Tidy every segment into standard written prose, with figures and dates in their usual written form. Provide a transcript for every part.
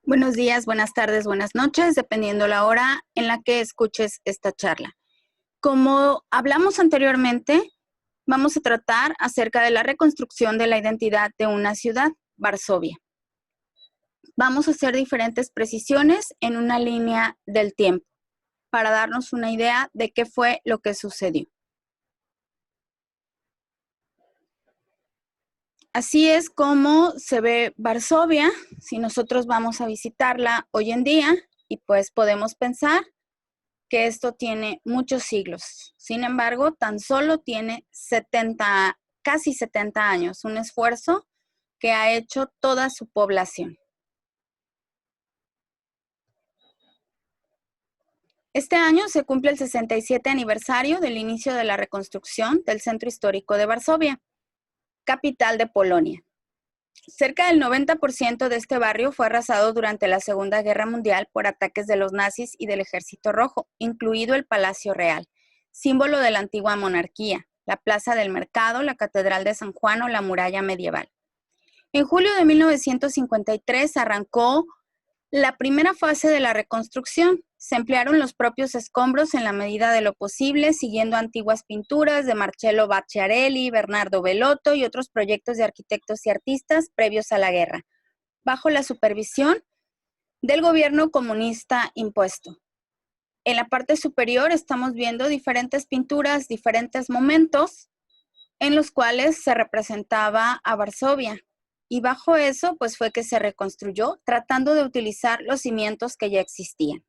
Buenos días, buenas tardes, buenas noches, dependiendo la hora en la que escuches esta charla. Como hablamos anteriormente, vamos a tratar acerca de la reconstrucción de la identidad de una ciudad, Varsovia. Vamos a hacer diferentes precisiones en una línea del tiempo para darnos una idea de qué fue lo que sucedió. Así es como se ve Varsovia si nosotros vamos a visitarla hoy en día, y pues podemos pensar que esto tiene muchos siglos. Sin embargo, tan solo tiene casi 70 años, un esfuerzo que ha hecho toda su población. Este año se cumple el 67 aniversario del inicio de la reconstrucción del centro histórico de Varsovia, capital de Polonia. Cerca del 90% de este barrio fue arrasado durante la Segunda Guerra Mundial por ataques de los nazis y del Ejército Rojo, incluido el Palacio Real, símbolo de la antigua monarquía, la Plaza del Mercado, la Catedral de San Juan o la muralla medieval. En julio de 1953 arrancó la primera fase de la reconstrucción. Se emplearon los propios escombros en la medida de lo posible, siguiendo antiguas pinturas de Marcello Bacciarelli, Bernardo Bellotto y otros proyectos de arquitectos y artistas previos a la guerra, bajo la supervisión del gobierno comunista impuesto. En la parte superior estamos viendo diferentes pinturas, diferentes momentos en los cuales se representaba a Varsovia. Y bajo eso, pues fue que se reconstruyó, tratando de utilizar los cimientos que ya existían.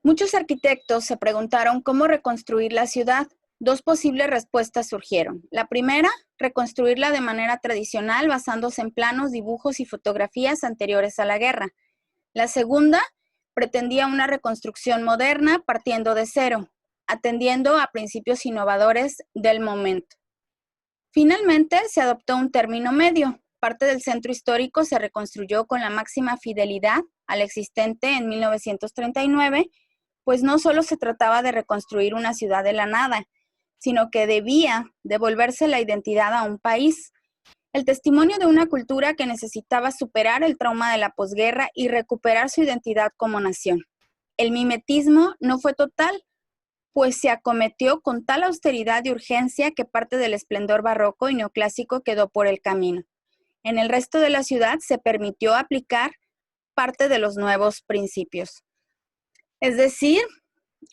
Muchos arquitectos se preguntaron cómo reconstruir la ciudad. Dos posibles respuestas surgieron. La primera, reconstruirla de manera tradicional, basándose en planos, dibujos y fotografías anteriores a la guerra. La segunda, pretendía una reconstrucción moderna, partiendo de cero, atendiendo a principios innovadores del momento. Finalmente, se adoptó un término medio. Parte del centro histórico se reconstruyó con la máxima fidelidad al existente en 1939, pues no solo se trataba de reconstruir una ciudad de la nada, sino que debía devolverse la identidad a un país, el testimonio de una cultura que necesitaba superar el trauma de la posguerra y recuperar su identidad como nación. El mimetismo no fue total, pues se acometió con tal austeridad y urgencia que parte del esplendor barroco y neoclásico quedó por el camino. En el resto de la ciudad se permitió aplicar parte de los nuevos principios. Es decir,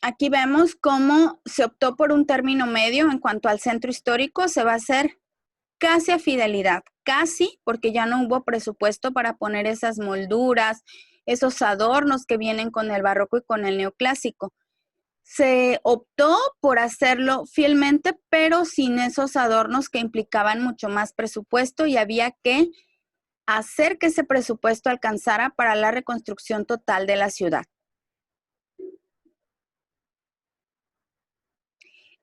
aquí vemos cómo se optó por un término medio en cuanto al centro histórico. Se va a hacer casi a fidelidad, casi, porque ya no hubo presupuesto para poner esas molduras, esos adornos que vienen con el barroco y con el neoclásico. Se optó por hacerlo fielmente, pero sin esos adornos que implicaban mucho más presupuesto, y había que hacer que ese presupuesto alcanzara para la reconstrucción total de la ciudad.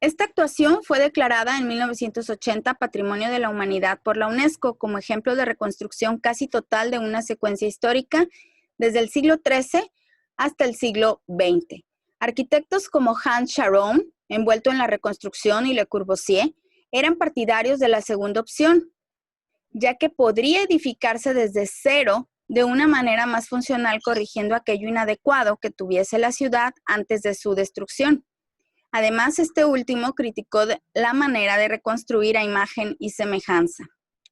Esta actuación fue declarada en 1980 Patrimonio de la Humanidad por la UNESCO como ejemplo de reconstrucción casi total de una secuencia histórica desde el siglo XIII hasta el siglo XX. Arquitectos como Hans Scharoun, envuelto en la reconstrucción, y Le Corbusier, eran partidarios de la segunda opción, ya que podría edificarse desde cero de una manera más funcional, corrigiendo aquello inadecuado que tuviese la ciudad antes de su destrucción. Además, este último criticó la manera de reconstruir a imagen y semejanza.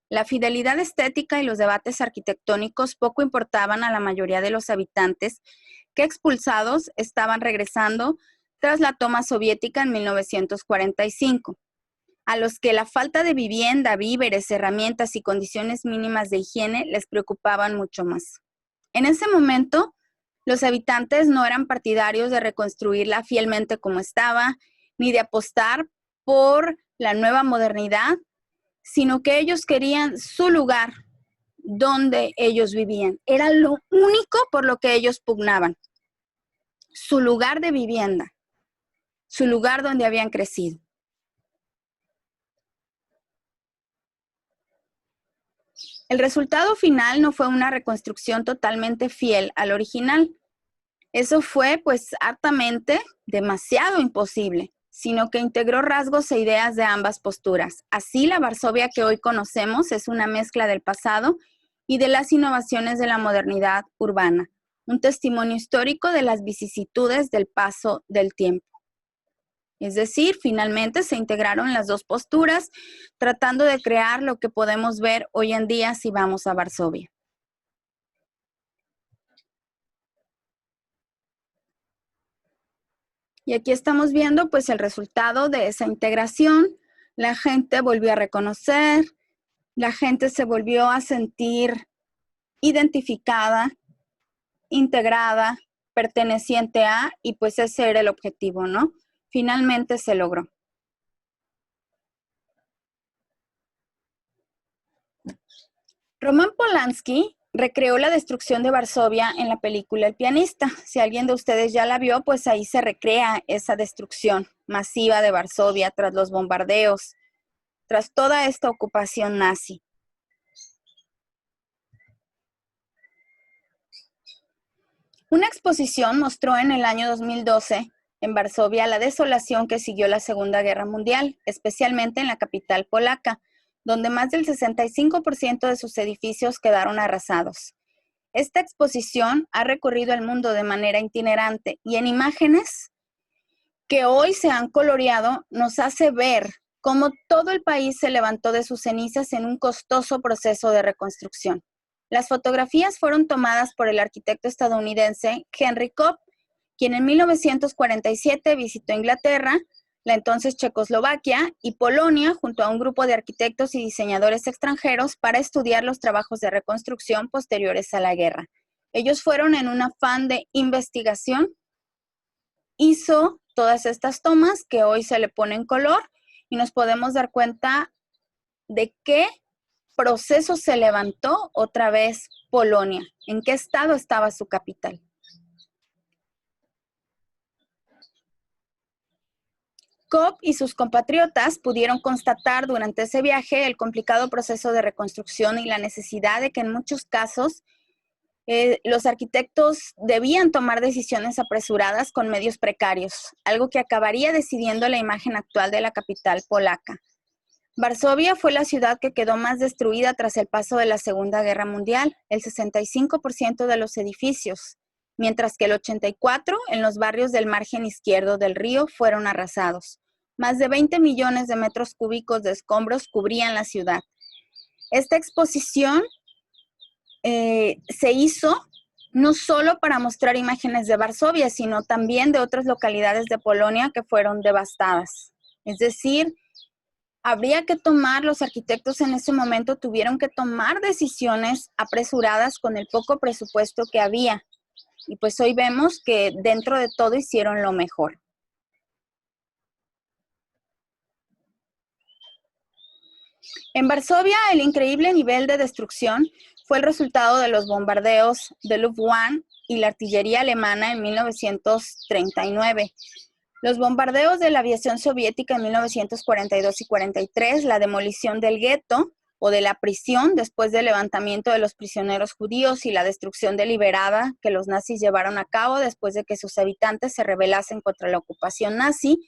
La fidelidad estética y los debates arquitectónicos poco importaban a la mayoría de los habitantes que, expulsados, estaban regresando tras la toma soviética en 1945, a los que la falta de vivienda, víveres, herramientas y condiciones mínimas de higiene les preocupaban mucho más. En ese momento, los habitantes no eran partidarios de reconstruirla fielmente como estaba, ni de apostar por la nueva modernidad, sino que ellos querían su lugar donde ellos vivían. Era lo único por lo que ellos pugnaban. Su lugar de vivienda, su lugar donde habían crecido. El resultado final no fue una reconstrucción totalmente fiel al original. Eso fue, pues, hartamente demasiado imposible. sino que integró rasgos e ideas de ambas posturas. Así, la Varsovia que hoy conocemos es una mezcla del pasado y de las innovaciones de la modernidad urbana, un testimonio histórico de las vicisitudes del paso del tiempo. Es decir, finalmente se integraron las dos posturas, tratando de crear lo que podemos ver hoy en día si vamos a Varsovia. Y aquí estamos viendo pues el resultado de esa integración. La gente volvió a reconocer, la gente se volvió a sentir identificada, integrada, perteneciente a, y pues ese era el objetivo, ¿no? Finalmente se logró. Roman Polanski recreó la destrucción de Varsovia en la película El pianista. Si alguien de ustedes ya la vio, pues ahí se recrea esa destrucción masiva de Varsovia tras los bombardeos, tras toda esta ocupación nazi. Una exposición mostró en el año 2012 en Varsovia la desolación que siguió la Segunda Guerra Mundial, especialmente en la capital polaca, donde más del 65% de sus edificios quedaron arrasados. Esta exposición ha recorrido el mundo de manera itinerante y en imágenes que hoy se han coloreado nos hace ver cómo todo el país se levantó de sus cenizas en un costoso proceso de reconstrucción. Las fotografías fueron tomadas por el arquitecto estadounidense Henry Kopp, quien en 1947 visitó Inglaterra, la entonces Checoslovaquia y Polonia junto a un grupo de arquitectos y diseñadores extranjeros para estudiar los trabajos de reconstrucción posteriores a la guerra. Ellos fueron en un afán de investigación, hizo todas estas tomas que hoy se le ponen color y nos podemos dar cuenta de qué proceso se levantó otra vez Polonia, en qué estado estaba su capital. Kopp y sus compatriotas pudieron constatar durante ese viaje el complicado proceso de reconstrucción y la necesidad de que en muchos casos los arquitectos debían tomar decisiones apresuradas con medios precarios, algo que acabaría decidiendo la imagen actual de la capital polaca. Varsovia fue la ciudad que quedó más destruida tras el paso de la Segunda Guerra Mundial, el 65% de los edificios, mientras que el 84% en los barrios del margen izquierdo del río fueron arrasados. Más de 20 millones de metros cúbicos de escombros cubrían la ciudad. Esta exposición se hizo no solo para mostrar imágenes de Varsovia, sino también de otras localidades de Polonia que fueron devastadas. Es decir, los arquitectos en ese momento tuvieron que tomar decisiones apresuradas con el poco presupuesto que había. Y pues hoy vemos que dentro de todo hicieron lo mejor. En Varsovia, el increíble nivel de destrucción fue el resultado de los bombardeos de Luftwaffe y la artillería alemana en 1939. Los bombardeos de la aviación soviética en 1942 y 43, la demolición del gueto o de la prisión después del levantamiento de los prisioneros judíos y la destrucción deliberada que los nazis llevaron a cabo después de que sus habitantes se rebelasen contra la ocupación nazi.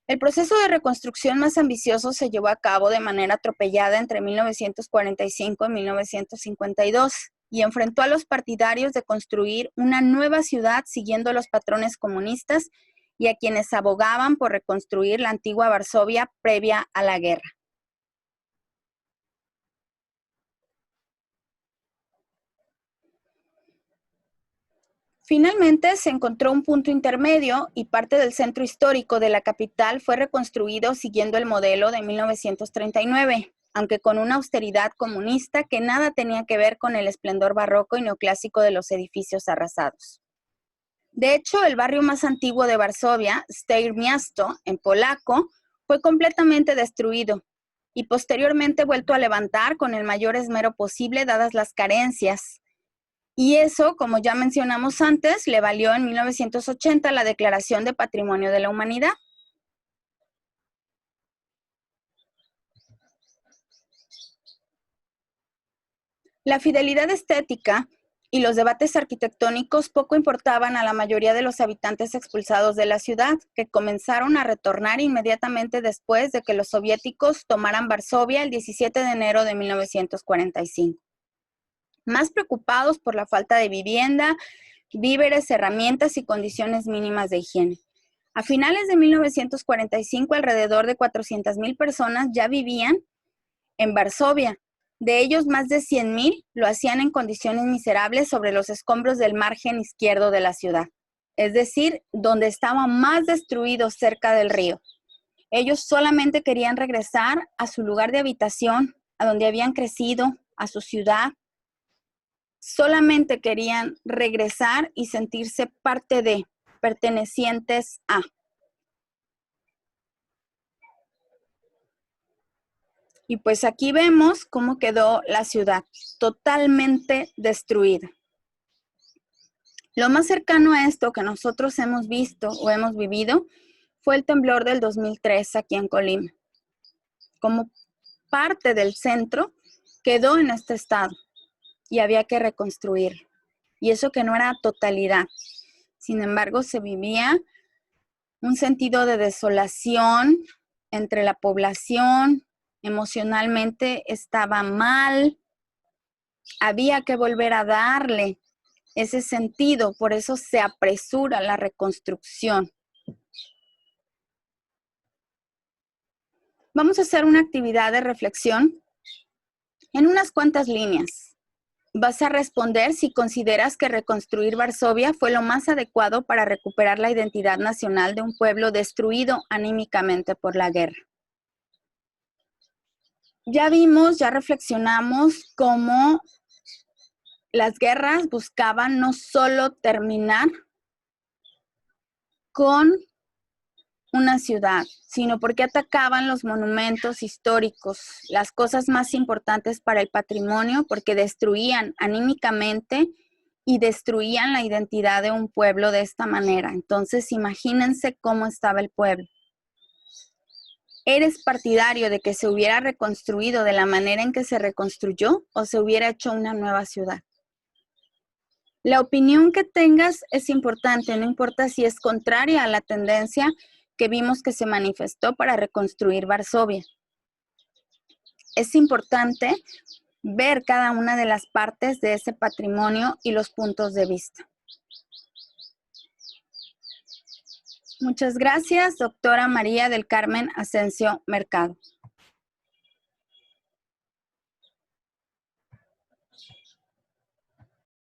El proceso de reconstrucción más ambicioso se llevó a cabo de manera atropellada entre 1945 y 1952 y enfrentó a los partidarios de construir una nueva ciudad siguiendo los patrones comunistas y a quienes abogaban por reconstruir la antigua Varsovia previa a la guerra. Finalmente se encontró un punto intermedio y parte del centro histórico de la capital fue reconstruido siguiendo el modelo de 1939, aunque con una austeridad comunista que nada tenía que ver con el esplendor barroco y neoclásico de los edificios arrasados. De hecho, el barrio más antiguo de Varsovia, Stare Miasto, en polaco, fue completamente destruido y posteriormente vuelto a levantar con el mayor esmero posible dadas las carencias. Y eso, como ya mencionamos antes, le valió en 1980 la Declaración de Patrimonio de la Humanidad. La fidelidad estética y los debates arquitectónicos poco importaban a la mayoría de los habitantes expulsados de la ciudad, que comenzaron a retornar inmediatamente después de que los soviéticos tomaran Varsovia el 17 de enero de 1945. Más preocupados por la falta de vivienda, víveres, herramientas y condiciones mínimas de higiene. A finales de 1945, alrededor de 400,000 personas ya vivían en Varsovia. De ellos, más de 100,000 lo hacían en condiciones miserables sobre los escombros del margen izquierdo de la ciudad, es decir, donde estaba más destruido cerca del río. Ellos solamente querían regresar a su lugar de habitación, a donde habían crecido, a su ciudad. Solamente querían regresar y sentirse parte de, pertenecientes a. Y pues aquí vemos cómo quedó la ciudad, totalmente destruida. Lo más cercano a esto que nosotros hemos visto o hemos vivido fue el temblor del 2003 aquí en Colima. Como parte del centro quedó en este estado y había que reconstruirlo. Y eso que no era totalidad. Sin embargo, se vivía un sentido de desolación entre la población. Emocionalmente estaba mal, había que volver a darle ese sentido, por eso se apresura la reconstrucción. Vamos a hacer una actividad de reflexión en unas cuantas líneas. Vas a responder si consideras que reconstruir Varsovia fue lo más adecuado para recuperar la identidad nacional de un pueblo destruido anímicamente por la guerra. Ya vimos, ya reflexionamos cómo las guerras buscaban no solo terminar con una ciudad, sino porque atacaban los monumentos históricos, las cosas más importantes para el patrimonio, porque destruían anímicamente y destruían la identidad de un pueblo de esta manera. Entonces, imagínense cómo estaba el pueblo. ¿Eres partidario de que se hubiera reconstruido de la manera en que se reconstruyó o se hubiera hecho una nueva ciudad? La opinión que tengas es importante, no importa si es contraria a la tendencia que vimos que se manifestó para reconstruir Varsovia. Es importante ver cada una de las partes de ese patrimonio y los puntos de vista. Muchas gracias, doctora María del Carmen Asensio Mercado.